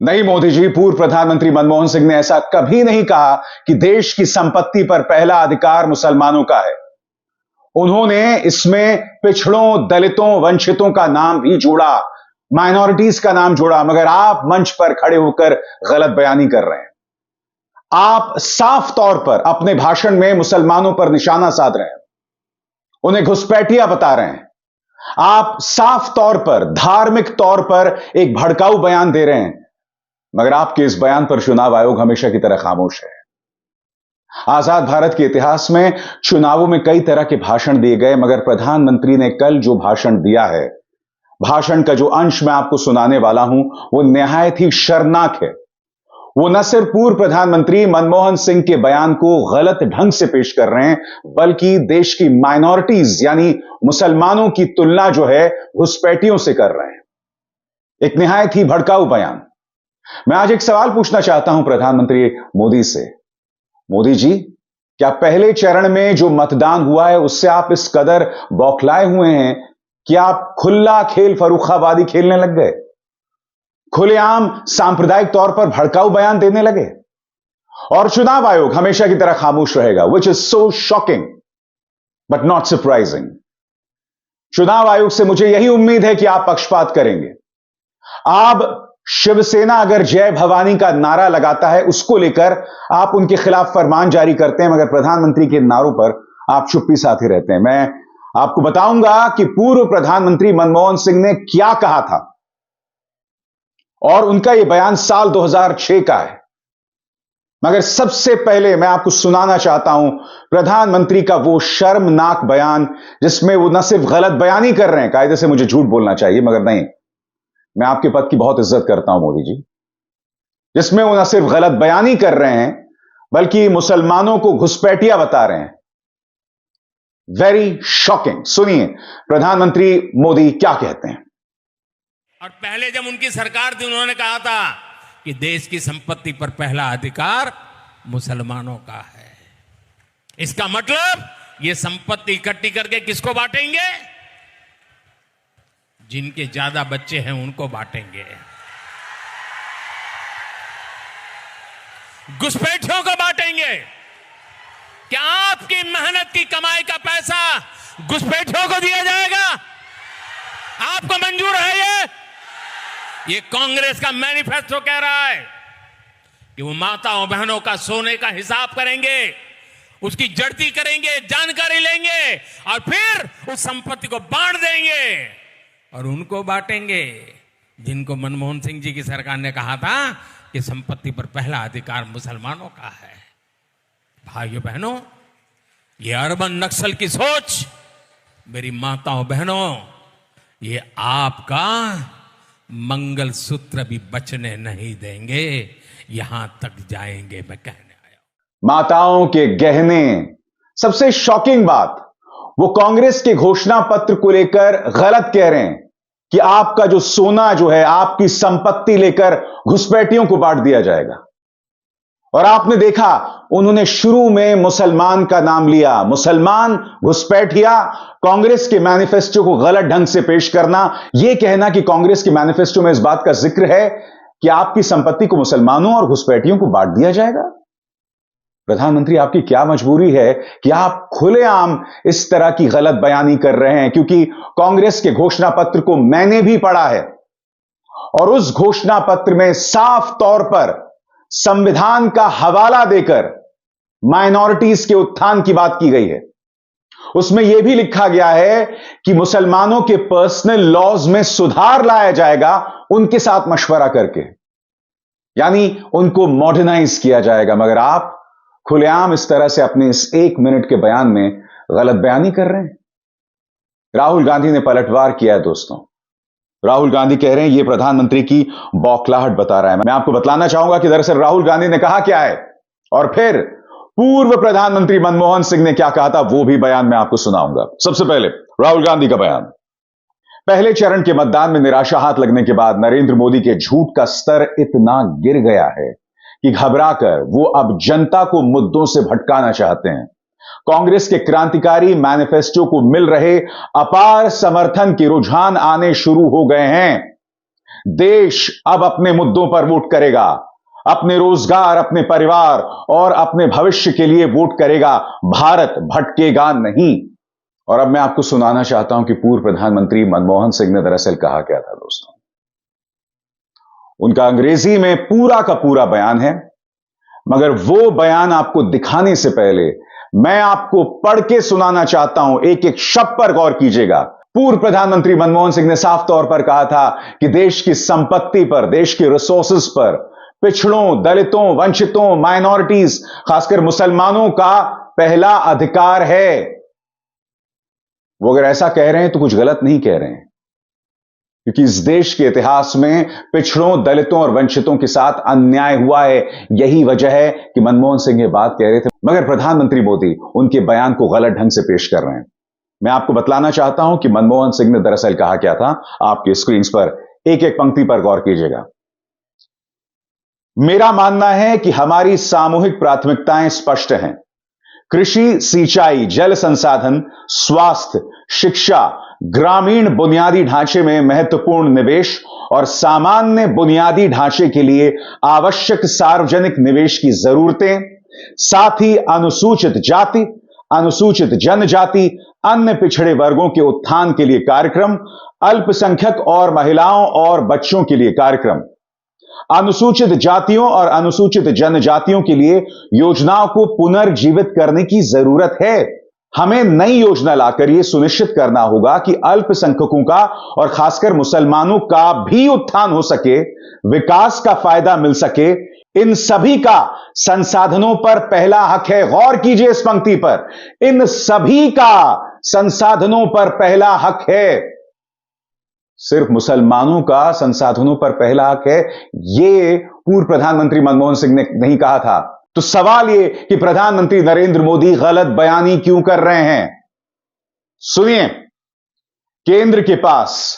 नहीं मोदी जी, पूर्व प्रधानमंत्री मनमोहन सिंह ने ऐसा कभी नहीं कहा कि देश की संपत्ति पर पहला अधिकार मुसलमानों का है। उन्होंने इसमें पिछड़ों, दलितों, वंचितों का नाम भी जोड़ा, माइनॉरिटीज का नाम जोड़ा, मगर आप मंच पर खड़े होकर गलत बयानी कर रहे हैं। आप साफ तौर पर अपने भाषण में मुसलमानों पर निशाना साध रहे हैं, उन्हें घुसपैठिया बता रहे हैं। आप साफ तौर पर, धार्मिक तौर पर एक भड़काऊ बयान दे रहे हैं, मगर आपके इस बयान पर चुनाव आयोग हमेशा की तरह खामोश है। आजाद भारत के इतिहास में चुनावों में कई तरह के भाषण दिए गए, मगर प्रधानमंत्री ने कल जो भाषण दिया है, भाषण का जो अंश मैं आपको सुनाने वाला हूं, वो निहायत ही शर्मनाक है। वो न सिर्फ पूर्व प्रधानमंत्री मनमोहन सिंह के बयान को गलत ढंग से पेश कर रहे हैं, बल्कि देश की माइनॉरिटीज यानी मुसलमानों की तुलना जो है घुसपैठियों से कर रहे हैं। एक निहायत ही भड़काऊ बयान। मैं आज एक सवाल पूछना चाहता हूं प्रधानमंत्री मोदी से। मोदी जी, क्या पहले चरण में जो मतदान हुआ है उससे आप इस कदर बौखलाए हुए हैं कि आप खुला खेल फर्रुखाबादी खेलने लग गए, खुलेआम सांप्रदायिक तौर पर भड़काऊ बयान देने लगे? और चुनाव आयोग हमेशा की तरह खामोश रहेगा, which is so shocking but not surprising. चुनाव आयोग से मुझे यही उम्मीद है कि आप पक्षपात करेंगे। आप शिवसेना अगर जय भवानी का नारा लगाता है, उसको लेकर आप उनके खिलाफ फरमान जारी करते हैं, मगर प्रधानमंत्री के नारों पर आप चुप्पी साधे रहते हैं। मैं आपको बताऊंगा कि पूर्व प्रधानमंत्री मनमोहन सिंह ने क्या कहा था, और उनका यह बयान साल 2006 का है। मगर सबसे पहले मैं आपको सुनाना चाहता हूं प्रधानमंत्री का वो शर्मनाक बयान, जिसमें वो न सिर्फ गलत बयानी कर रहे हैं, कायदे से मुझे झूठ बोलना चाहिए मगर नहीं, मैं आपके पद की बहुत इज्जत करता हूं मोदी जी, जिसमें वो न सिर्फ गलत बयानी कर रहे हैं बल्कि मुसलमानों को घुसपैठिया बता रहे हैं। Very shocking. सुनिए प्रधानमंत्री मोदी क्या कहते हैं। और पहले जब उनकी सरकार थी, उन्होंने कहा था कि देश की संपत्ति पर पहला अधिकार मुसलमानों का है। इसका मतलब ये संपत्ति इकट्ठी करके किसको बांटेंगे? जिनके ज्यादा बच्चे हैं उनको बांटेंगे, घुसपैठियों को बांटेंगे। क्या आपकी मेहनत की कमाई का पैसा घुसपैठियों को दिया जाएगा? आपको मंजूर है ये कांग्रेस का मैनिफेस्टो कह रहा है कि वो माताओं बहनों का सोने का हिसाब करेंगे, उसकी जड़ती करेंगे, जानकारी लेंगे और फिर उस संपत्ति को बांट देंगे और उनको बांटेंगे जिनको मनमोहन सिंह जी की सरकार ने कहा था कि संपत्ति पर पहला अधिकार मुसलमानों का है। भाइयों बहनों, ये अर्बन नक्सल की सोच, मेरी माताओं बहनों, ये आपका मंगलसूत्र भी बचने नहीं देंगे, यहां तक जाएंगे मैं कहने आया। माताओं के गहने। सबसे शॉकिंग बात, वो कांग्रेस के घोषणा पत्र को लेकर गलत कह रहे हैं कि आपका जो सोना जो है, आपकी संपत्ति लेकर घुसपैठियों को बांट दिया जाएगा। और आपने देखा उन्होंने शुरू में मुसलमान का नाम लिया। मुसलमान, घुसपैठिया, कांग्रेस के मैनिफेस्टो को गलत ढंग से पेश करना, यह कहना कि कांग्रेस के मैनिफेस्टो में इस बात का जिक्र है कि आपकी संपत्ति को मुसलमानों और घुसपैठियों को बांट दिया जाएगा। प्रधानमंत्री, आपकी क्या मजबूरी है कि आप खुलेआम इस तरह की गलत बयानी कर रहे हैं? क्योंकि कांग्रेस के घोषणा पत्र को मैंने भी पढ़ा है और उस घोषणा पत्र में साफ तौर पर संविधान का हवाला देकर माइनॉरिटीज के उत्थान की बात की गई है। उसमें यह भी लिखा गया है कि मुसलमानों के पर्सनल लॉज में सुधार लाया जाएगा, उनके साथ मशवरा करके, यानी उनको मॉडर्नाइज किया जाएगा। मगर आप खुलेआम इस तरह से अपने इस 1 मिनट के बयान में गलत बयानी कर रहे हैं। राहुल गांधी ने पलटवार किया है दोस्तों। राहुल गांधी कह रहे हैं यह प्रधानमंत्री की बौखलाहट बता रहा है। मैं आपको बतलाना चाहूंगा कि दरअसल राहुल गांधी ने कहा क्या है और फिर पूर्व प्रधानमंत्री मनमोहन सिंह ने क्या कहा था, वो भी बयान मैं आपको सुनाऊंगा। सबसे पहले राहुल गांधी का बयान। पहले चरण के मतदान में निराशा हाथ लगने के बाद नरेंद्र मोदी के झूठ का स्तर इतना गिर गया है कि घबराकर वो अब जनता को मुद्दों से भटकाना चाहते हैं। कांग्रेस के क्रांतिकारी मैनिफेस्टो को मिल रहे अपार समर्थन के रुझान आने शुरू हो गए हैं। देश अब अपने मुद्दों पर वोट करेगा, अपने रोजगार, अपने परिवार और अपने भविष्य के लिए वोट करेगा। भारत भटकेगा नहीं। और अब मैं आपको सुनाना चाहता हूं कि पूर्व प्रधानमंत्री मनमोहन सिंह ने दरअसल कहा क्या था दोस्तों। उनका अंग्रेजी में पूरा का पूरा बयान है, मगर वो बयान आपको दिखाने से पहले मैं आपको पढ़ के सुनाना चाहता हूं। एक एक शब्द पर गौर कीजिएगा। पूर्व प्रधानमंत्री मनमोहन सिंह ने साफ तौर पर कहा था कि देश की संपत्ति पर, देश के रिसोर्सेज पर पिछड़ों, दलितों, वंचितों, माइनॉरिटीज, खासकर मुसलमानों का पहला अधिकार है। वो अगर ऐसा कह रहे हैं तो कुछ गलत नहीं कह रहे हैं, क्योंकि इस देश के इतिहास में पिछड़ों, दलितों और वंचितों के साथ अन्याय हुआ है। यही वजह है कि मनमोहन सिंह ये बात कह रहे थे, मगर प्रधानमंत्री मोदी उनके बयान को गलत ढंग से पेश कर रहे हैं। मैं आपको बतलाना चाहता हूं कि मनमोहन सिंह ने दरअसल कहा क्या था। आपके स्क्रीन पर एक एक पंक्ति पर गौर कीजिएगा। मेरा मानना है कि हमारी सामूहिक प्राथमिकताएं स्पष्ट हैं। कृषि, सिंचाई, जल संसाधन, स्वास्थ्य, शिक्षा, ग्रामीण बुनियादी ढांचे में महत्वपूर्ण निवेश और सामान्य बुनियादी ढांचे के लिए आवश्यक सार्वजनिक निवेश की जरूरतें, साथ ही अनुसूचित जाति, अनुसूचित जनजाति, अन्य पिछड़े वर्गों के उत्थान के लिए कार्यक्रम, अल्पसंख्यक और महिलाओं और बच्चों के लिए कार्यक्रम, अनुसूचित जातियों और अनुसूचित जनजातियों के लिए योजनाओं को पुनर्जीवित करने की जरूरत है। हमें नई योजना लाकर यह सुनिश्चित करना होगा कि अल्पसंख्यकों का और खासकर मुसलमानों का भी उत्थान हो सके, विकास का फायदा मिल सके। इन सभी का संसाधनों पर पहला हक है। गौर कीजिए इस पंक्ति पर, इन सभी का संसाधनों पर पहला हक है। सिर्फ मुसलमानों का संसाधनों पर पहला हक है, यह पूर्व प्रधानमंत्री मनमोहन सिंह ने नहीं कहा था। तो सवाल यह कि प्रधानमंत्री नरेंद्र मोदी गलत बयानी क्यों कर रहे हैं। सुनिए, केंद्र के पास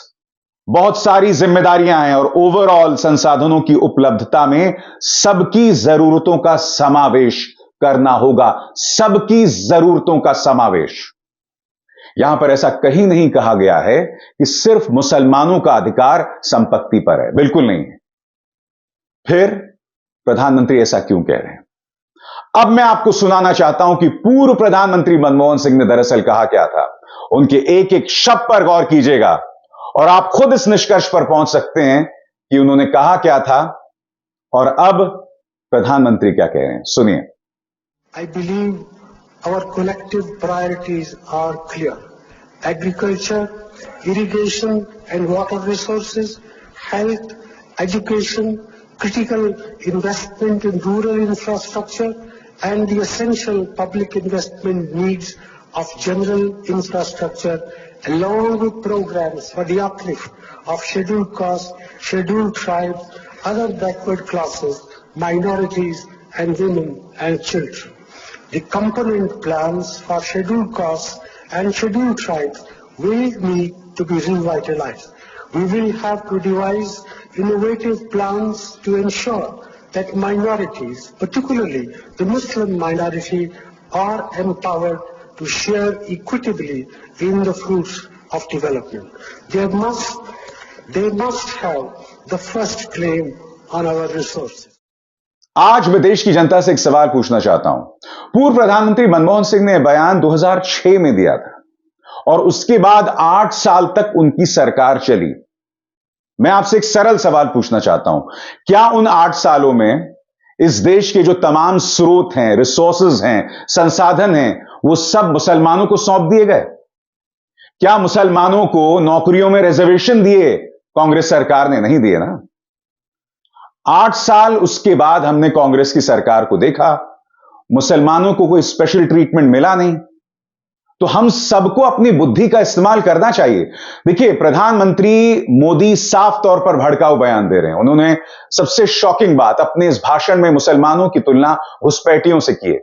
बहुत सारी जिम्मेदारियां हैं और ओवरऑल संसाधनों की उपलब्धता में सबकी जरूरतों का समावेश करना होगा। सबकी जरूरतों का समावेश। यहां पर ऐसा कहीं नहीं कहा गया है कि सिर्फ मुसलमानों का अधिकार संपत्ति पर है, बिल्कुल नहीं है। फिर प्रधानमंत्री ऐसा क्यों कह रहे हैं। अब मैं आपको सुनाना चाहता हूं कि पूर्व प्रधानमंत्री मनमोहन सिंह ने दरअसल कहा क्या था। उनके एक एक शब्द पर गौर कीजिएगा और आप खुद इस निष्कर्ष पर पहुंच सकते हैं कि उन्होंने कहा क्या था और अब प्रधानमंत्री क्या कह रहे हैं। सुनिए। I believe our collective priorities are clear. Agriculture, irrigation and water resources, health, education, critical investment in rural infrastructure and the essential public investment needs of general infrastructure, along with programs for the uplift of scheduled castes, scheduled tribes, other backward classes, minorities and women and children. The component plans for scheduled castes and scheduled tribes will need to be revitalized. We will have to devise innovative plans to ensure that minorities, particularly the Muslim minority, are empowered to share equitably in the fruits of development. They must have the first claim on our resources. आज मैं देश की जनता से एक सवाल पूछना चाहता हूं। पूर्व प्रधानमंत्री मनमोहन सिंह ने बयान 2006 में दिया था और उसके बाद 8 साल तक उनकी सरकार चली। मैं आपसे एक सरल सवाल पूछना चाहता हूं, क्या उन 8 सालों में इस देश के जो तमाम स्रोत हैं, रिसोर्सेज हैं, संसाधन हैं, वो सब मुसलमानों को सौंप दिए गए? क्या मुसलमानों को नौकरियों में रिजर्वेशन दिए कांग्रेस सरकार ने? नहीं दिए ना। 8 साल उसके बाद हमने कांग्रेस की सरकार को देखा, मुसलमानों को कोई स्पेशल ट्रीटमेंट मिला नहीं। तो हम सबको अपनी बुद्धि का इस्तेमाल करना चाहिए। देखिए, प्रधानमंत्री मोदी साफ तौर पर भड़काऊ बयान दे रहे हैं। उन्होंने सबसे शॉकिंग बात अपने इस भाषण में मुसलमानों की तुलना घुसपैठियों से की है,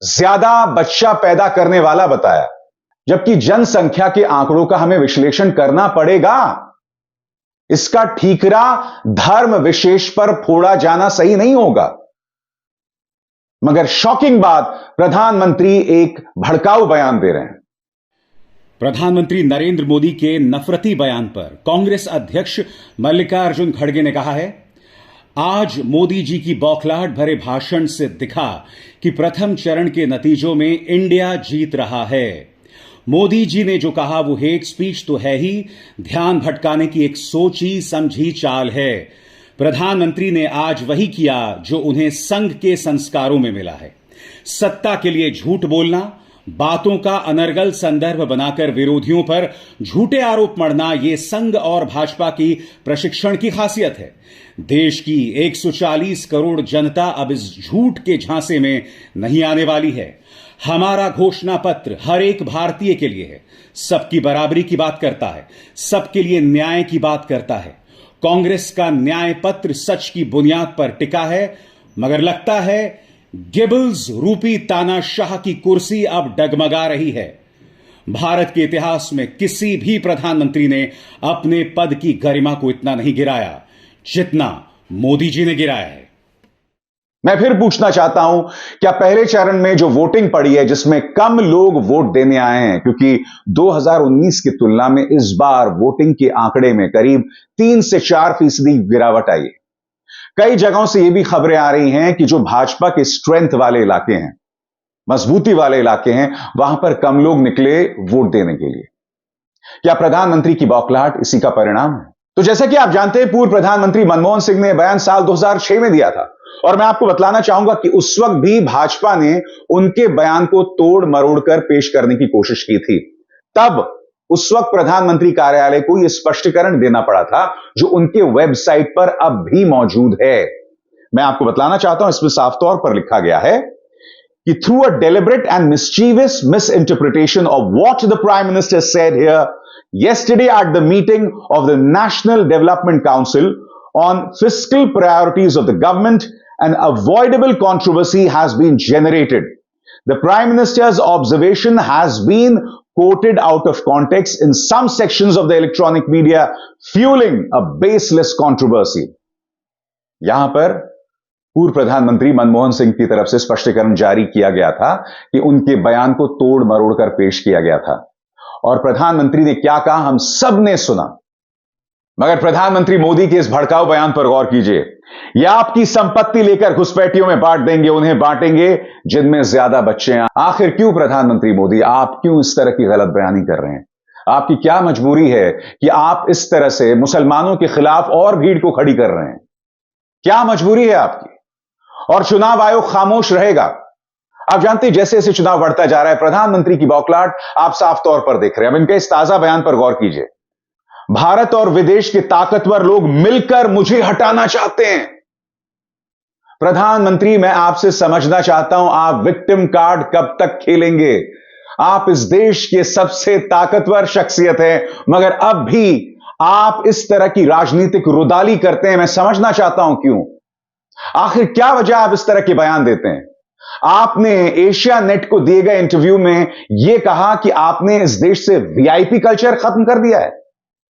ज्यादा बच्चा पैदा करने वाला बताया, जबकि जनसंख्या के आंकड़ों का हमें विश्लेषण करना पड़ेगा। इसका ठीकरा धर्म विशेष पर फोड़ा जाना सही नहीं होगा। मगर शॉकिंग बात, प्रधानमंत्री एक भड़काऊ बयान दे रहे हैं। प्रधानमंत्री नरेंद्र मोदी के नफरती बयान पर कांग्रेस अध्यक्ष मल्लिकार्जुन खड़गे ने कहा है, आज मोदी जी की बौखलाहट भरे भाषण से दिखा कि प्रथम चरण के नतीजों में इंडिया जीत रहा है। मोदी जी ने जो कहा वो हेट स्पीच तो है ही, ध्यान भटकाने की एक सोची समझी चाल है। प्रधानमंत्री ने आज वही किया जो उन्हें संघ के संस्कारों में मिला है। सत्ता के लिए झूठ बोलना, बातों का अनर्गल संदर्भ बनाकर विरोधियों पर झूठे आरोप मढ़ना, यह संघ और भाजपा की प्रशिक्षण की खासियत है। देश की 140 करोड़ जनता अब इस झूठ के झांसे में नहीं आने वाली है। हमारा घोषणा पत्र हर एक भारतीय के लिए है, सबकी बराबरी की बात करता है, सबके लिए न्याय की बात करता है। कांग्रेस का न्याय पत्र सच की बुनियाद पर टिका है, मगर लगता है गेबल्स रूपी तानाशाह की कुर्सी अब डगमगा रही है। भारत के इतिहास में किसी भी प्रधानमंत्री ने अपने पद की गरिमा को इतना नहीं गिराया जितना मोदी जी ने गिराया है। मैं फिर पूछना चाहता हूं, क्या पहले चरण में जो वोटिंग पड़ी है जिसमें कम लोग वोट देने आए हैं, क्योंकि 2019 की तुलना में इस बार वोटिंग के आंकड़े में करीब 3 से 4% गिरावट आई है। कई जगहों से यह भी खबरें आ रही हैं कि जो भाजपा के स्ट्रेंथ वाले इलाके हैं, मजबूती वाले इलाके हैं, वहां पर कम लोग निकले वोट देने के लिए। क्या प्रधानमंत्री की बौखलाहट इसी का परिणाम है? तो जैसा कि आप जानते हैं, पूर्व प्रधानमंत्री मनमोहन सिंह ने बयान साल 2006 में दिया था, और मैं आपको बतलाना चाहूंगा कि उस वक्त भी भाजपा ने उनके बयान को तोड़ मरोड़ कर पेश करने की कोशिश की थी। तब उस वक्त प्रधानमंत्री कार्यालय को यह स्पष्टीकरण देना पड़ा था, जो उनके वेबसाइट पर अब भी मौजूद है। मैं आपको बतलाना चाहता हूं, इसमें साफ तौर पर लिखा गया है कि through a deliberate and mischievous misinterpretation of what the prime minister said here yesterday at the meeting of the National Development Council on fiscal priorities of the government, an avoidable controversy has been generated. The Prime Minister's observation has been quoted out of context in some sections of the electronic media, fueling a baseless controversy. यहां पर पूर्व प्रधानमंत्री मनमोहन सिंह की तरफ से स्पष्टीकरण जारी किया गया था कि उनके बयान को तोड़ मरोड़ कर पेश किया गया था, और प्रधानमंत्री ने क्या कहा हम सब ने सुना। मगर प्रधानमंत्री मोदी के इस भड़काऊ बयान पर गौर कीजिए। यह आपकी संपत्ति लेकर घुसपैठियों में बांट देंगे, उन्हें बांटेंगे जिनमें ज्यादा बच्चे हैं। आखिर क्यों प्रधानमंत्री मोदी, आप क्यों इस तरह की गलत बयानी कर रहे हैं? आपकी क्या मजबूरी है कि आप इस तरह से मुसलमानों के खिलाफ और भीड़ को खड़ी कर रहे हैं? क्या मजबूरी है आपकी? और चुनाव आयोग खामोश रहेगा। आप जानते हैं, जैसे जैसे चुनाव बढ़ता जा रहा है, प्रधानमंत्री की बौखलाहट आप साफ तौर पर देख रहे हैं। अब इनके इस ताजा बयान पर गौर कीजिए। भारत और विदेश के ताकतवर लोग मिलकर मुझे हटाना चाहते हैं। प्रधानमंत्री, मैं आपसे समझना चाहता हूं, आप विक्टिम कार्ड कब तक खेलेंगे? आप इस देश के सबसे ताकतवर शख्सियत हैं, मगर अब भी आप इस तरह की राजनीतिक रुदाली करते हैं। मैं समझना चाहता हूं क्यों। आखिर क्या वजह आप इस तरह के बयान देते हैं? आपने एशिया नेट को दिए गए इंटरव्यू में यह कहा कि आपने इस देश से वीआईपी कल्चर खत्म कर दिया है।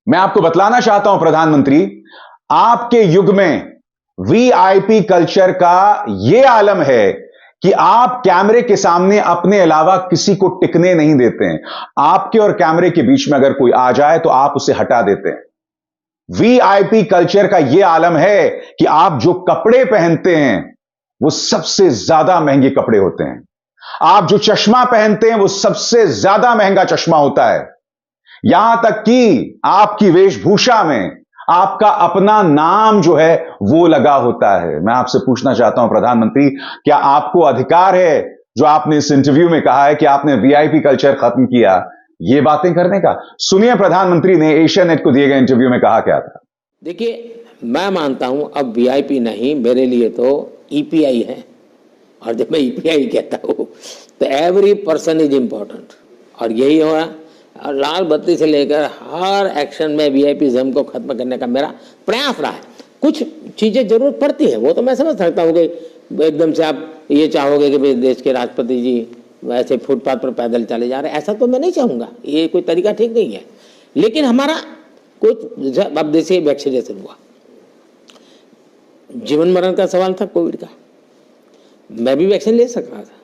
मैं आपको बतलाना चाहता हूं प्रधानमंत्री, आपके युग में वीआईपी कल्चर का यह आलम है कि आप कैमरे के सामने अपने अलावा किसी को टिकने नहीं देते हैं। आपके और कैमरे के बीच में अगर कोई आ जाए तो आप उसे हटा देते हैं। वीआईपी कल्चर का यह आलम है कि आप जो कपड़े पहनते हैं वो सबसे ज्यादा महंगे कपड़े होते हैं। आप जो चश्मा पहनते हैं वो सबसे ज्यादा महंगा चश्मा होता है। यहां तक कि आपकी वेशभूषा में आपका अपना नाम जो है वो लगा होता है। मैं आपसे पूछना चाहता हूं प्रधानमंत्री, क्या आपको अधिकार है जो आपने इस इंटरव्यू में कहा है कि आपने वीआईपी कल्चर खत्म किया, ये बातें करने का? सुनिए प्रधानमंत्री ने एशिया नेट को दिए गए इंटरव्यू में कहा क्या था। देखिए, मैं मानता हूं अब वीआईपी नहीं, मेरे लिए तो ईपीआई है। और जब मैं ईपीआई कहता हूं तो एवरी पर्सन इज इम्पोर्टेंट, और यही हो रहा। और लाल बत्ती से लेकर हर एक्शन में वीआईपीज़म को खत्म करने का मेरा प्रयास रहा है। कुछ चीज़ें जरूरत पड़ती है, वो तो मैं समझ सकता हूँ कि एकदम से आप ये चाहोगे कि भाई देश के राष्ट्रपति जी वैसे फुटपाथ पर पैदल चले जा रहे हैं, ऐसा तो मैं नहीं चाहूँगा। ये कोई तरीका ठीक नहीं है। लेकिन हमारा कुछ, अब देखिए वैक्सीनेशन हुआ, जीवन मरण का सवाल था कोविड का, मैं भी वैक्सीन ले सक रहा था।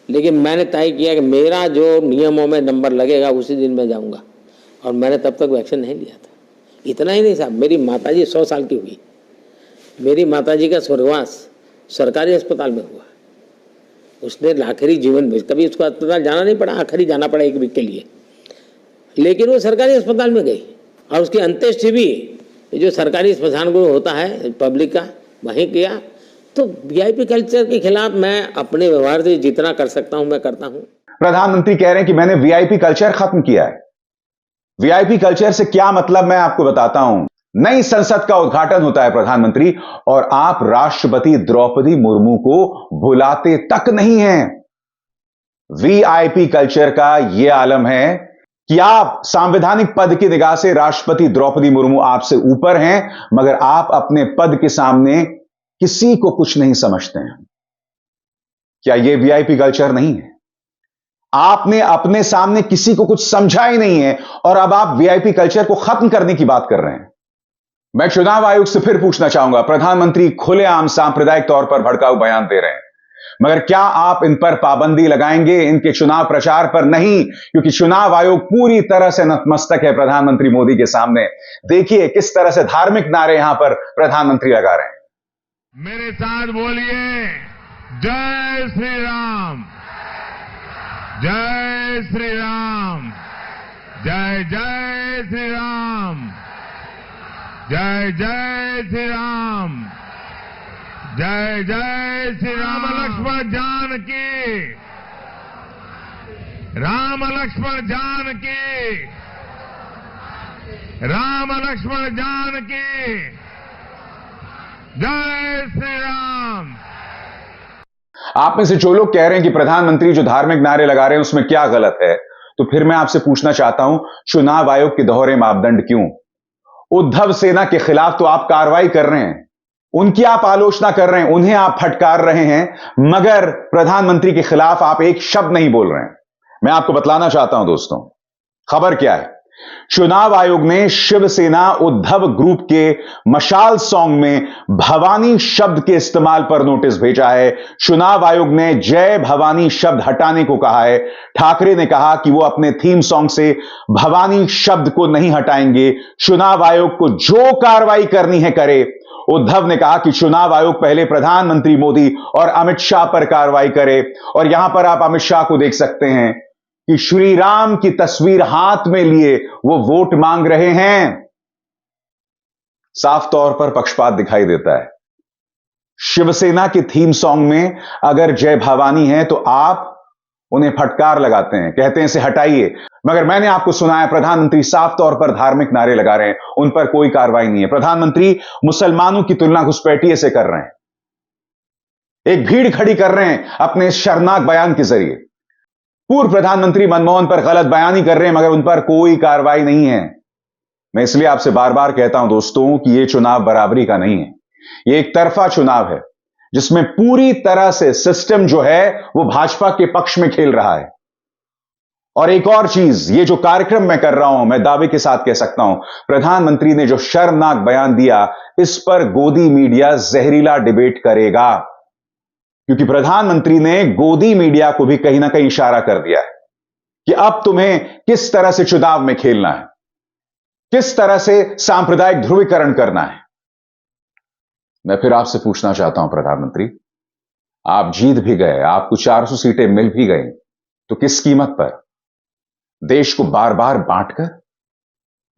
लेकिन मैंने तय किया कि मेरा जो नियमों में नंबर लगेगा उसी दिन मैं जाऊंगा, और मैंने तब तक वैक्सीन नहीं लिया था। इतना ही नहीं साहब, मेरी माताजी 100 साल की हुई, मेरी माताजी का स्वर्गवास सरकारी अस्पताल में हुआ। उसने आखिरी जीवन में कभी उसको अस्पताल जाना नहीं पड़ा, आखिरी जाना पड़ा 1 वीक के लिए, लेकिन वो सरकारी अस्पताल में गई और उसकी अंत्येष्टि भी जो सरकारी अस्पताल को होता है पब्लिक का, वहीं किया। तो वीआईपी कल्चर के खिलाफ मैं अपने व्यवहार से जितना कर सकता हूं मैं करता हूं। प्रधानमंत्री कह रहे हैं कि मैंने वीआईपी कल्चर खत्म किया है। वीआईपी कल्चर से क्या मतलब मैं आपको बताता हूं। नई संसद का उद्घाटन होता है प्रधानमंत्री, और आप राष्ट्रपति द्रौपदी मुर्मू को बुलाते तक नहीं हैं। वीआईपी कल्चर का यह आलम है कि आप संवैधानिक पद की निगाह से राष्ट्रपति द्रौपदी मुर्मू आपसे ऊपर हैं, मगर आप अपने पद के सामने किसी को कुछ नहीं समझते हैं। क्या यह वीआईपी कल्चर नहीं है? आपने अपने सामने किसी को कुछ समझा ही नहीं है और अब आप वीआईपी कल्चर को खत्म करने की बात कर रहे हैं। मैं चुनाव आयोग से फिर पूछना चाहूंगा, प्रधानमंत्री खुलेआम सांप्रदायिक तौर पर भड़काऊ बयान दे रहे हैं, मगर क्या आप इन पर पाबंदी लगाएंगे, इनके चुनाव प्रचार पर? नहीं, क्योंकि चुनाव आयोग पूरी तरह से नतमस्तक है प्रधानमंत्री मोदी के सामने। देखिए किस तरह से धार्मिक नारे यहां पर प्रधानमंत्री लगा रहे हैं। मेरे साथ बोलिए, जय श्री राम, जय श्री राम, जय जय श्री राम, जय जय श्री राम, जय जय श्री राम लक्ष्मण जानकी, राम लक्ष्मण जानकी, राम लक्ष्मण जानकी, जय श्री राम। आप में से जो लोग कह रहे हैं कि प्रधानमंत्री जो धार्मिक नारे लगा रहे हैं उसमें क्या गलत है, तो फिर मैं आपसे पूछना चाहता हूं, चुनाव आयोग के दोहरे मापदंड क्यों? उद्धव सेना के खिलाफ तो आप कार्रवाई कर रहे हैं, उनकी आप आलोचना कर रहे हैं, उन्हें आप फटकार रहे हैं, मगर प्रधानमंत्री के खिलाफ आप एक शब्द नहीं बोल रहे हैं। मैं आपको बतलाना चाहता हूं दोस्तों, खबर क्या है। चुनाव आयोग ने शिवसेना उद्धव ग्रुप के मशाल सॉन्ग में भवानी शब्द के इस्तेमाल पर नोटिस भेजा है। चुनाव आयोग ने जय भवानी शब्द हटाने को कहा है। ठाकरे ने कहा कि वो अपने थीम सॉन्ग से भवानी शब्द को नहीं हटाएंगे, चुनाव आयोग को जो कार्रवाई करनी है करे। उद्धव ने कहा कि चुनाव आयोग पहले प्रधानमंत्री मोदी और अमित शाह पर कार्रवाई करे, और यहां पर आप अमित शाह को देख सकते हैं कि श्री राम की तस्वीर हाथ में लिए वो वोट मांग रहे हैं। साफ तौर पर पक्षपात दिखाई देता है। शिवसेना के थीम सॉन्ग में अगर जय भवानी है तो आप उन्हें फटकार लगाते हैं, कहते हैं इसे हटाइए, मगर मैंने आपको सुना है प्रधानमंत्री साफ तौर पर धार्मिक नारे लगा रहे हैं, उन पर कोई कार्रवाई नहीं है। प्रधानमंत्री मुसलमानों की तुलना घुसपैठिए से कर रहे हैं, एक भीड़ खड़ी कर रहे हैं अपने शर्मनाक बयान के जरिए। पूर्व प्रधानमंत्री मनमोहन पर गलत बयानी कर रहे हैं, मगर उन पर कोई कार्रवाई नहीं है। मैं इसलिए आपसे बार बार कहता हूं दोस्तों कि यह चुनाव बराबरी का नहीं है, यह एक तरफा चुनाव है जिसमें पूरी तरह से सिस्टम जो है वो भाजपा के पक्ष में खेल रहा है। और एक और चीज, ये जो कार्यक्रम मैं कर रहा हूं, मैं दावे के साथ कह सकता हूं, प्रधानमंत्री ने जो शर्मनाक बयान दिया, इस पर गोदी मीडिया जहरीला डिबेट करेगा, क्योंकि प्रधानमंत्री ने गोदी मीडिया को भी कहीं ना कहीं इशारा कर दिया है कि अब तुम्हें किस तरह से चुनाव में खेलना है, किस तरह से सांप्रदायिक ध्रुवीकरण करना है। मैं फिर आपसे पूछना चाहता हूं प्रधानमंत्री, आप जीत भी गए, आपको 400 सीटें मिल भी गई, तो किस कीमत पर? देश को बार बार बांटकर,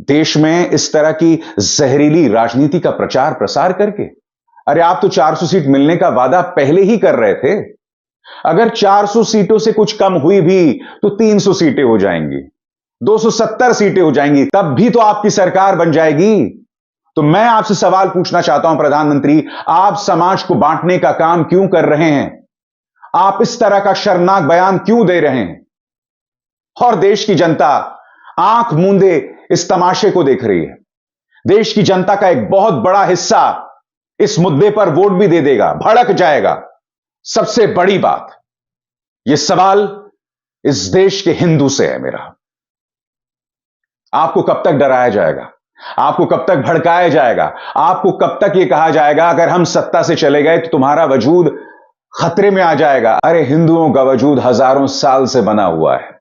देश में इस तरह की जहरीली राजनीति का प्रचार प्रसार करके? अरे आप तो 400 सीट मिलने का वादा पहले ही कर रहे थे। अगर 400 सीटों से कुछ कम हुई भी तो 300 सीटें हो जाएंगी, 270 सीटें हो जाएंगी, तब भी तो आपकी सरकार बन जाएगी। तो मैं आपसे सवाल पूछना चाहता हूं प्रधानमंत्री, आप समाज को बांटने का काम क्यों कर रहे हैं? आप इस तरह का शर्मनाक बयान क्यों दे रहे हैं? और देश की जनता आंख मूंदे इस तमाशे को देख रही है। देश की जनता का एक बहुत बड़ा हिस्सा इस मुद्दे पर वोट भी दे देगा, भड़क जाएगा। सबसे बड़ी बात, यह सवाल इस देश के हिंदू से है मेरा। आपको कब तक डराया जाएगा? आपको कब तक भड़काया जाएगा? आपको कब तक यह कहा जाएगा अगर हम सत्ता से चले गए तो तुम्हारा वजूद खतरे में आ जाएगा। अरे हिंदुओं का वजूद हजारों साल से बना हुआ है,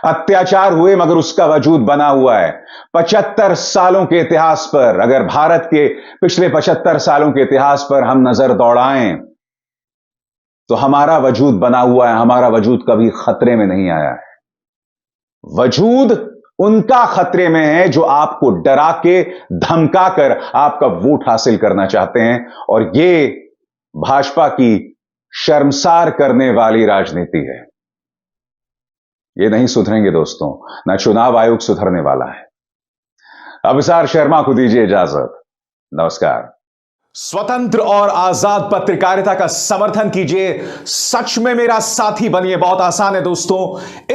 अत्याचार हुए मगर उसका वजूद बना हुआ है। 75 सालों के इतिहास पर, अगर भारत के पिछले 75 सालों के इतिहास पर हम नजर दौड़ाएं तो हमारा वजूद बना हुआ है, हमारा वजूद कभी खतरे में नहीं आया है। वजूद उनका खतरे में है जो आपको डरा के धमका कर आपका वोट हासिल करना चाहते हैं, और यह भाजपा की शर्मसार करने वाली राजनीति है। ये नहीं सुधरेंगे दोस्तों, ना चुनाव आयोग सुधरने वाला है। अभिसार शर्मा को दीजिए इजाजत। नमस्कार। स्वतंत्र और आजाद पत्रकारिता का समर्थन कीजिए, सच में मेरा साथी बनिए। बहुत आसान है दोस्तों,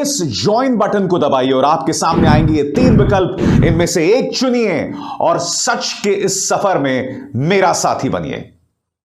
इस ज्वाइन बटन को दबाइए और आपके सामने आएंगे ये 3 विकल्प, इनमें से एक चुनिए और सच के इस सफर में मेरा साथी बनिए।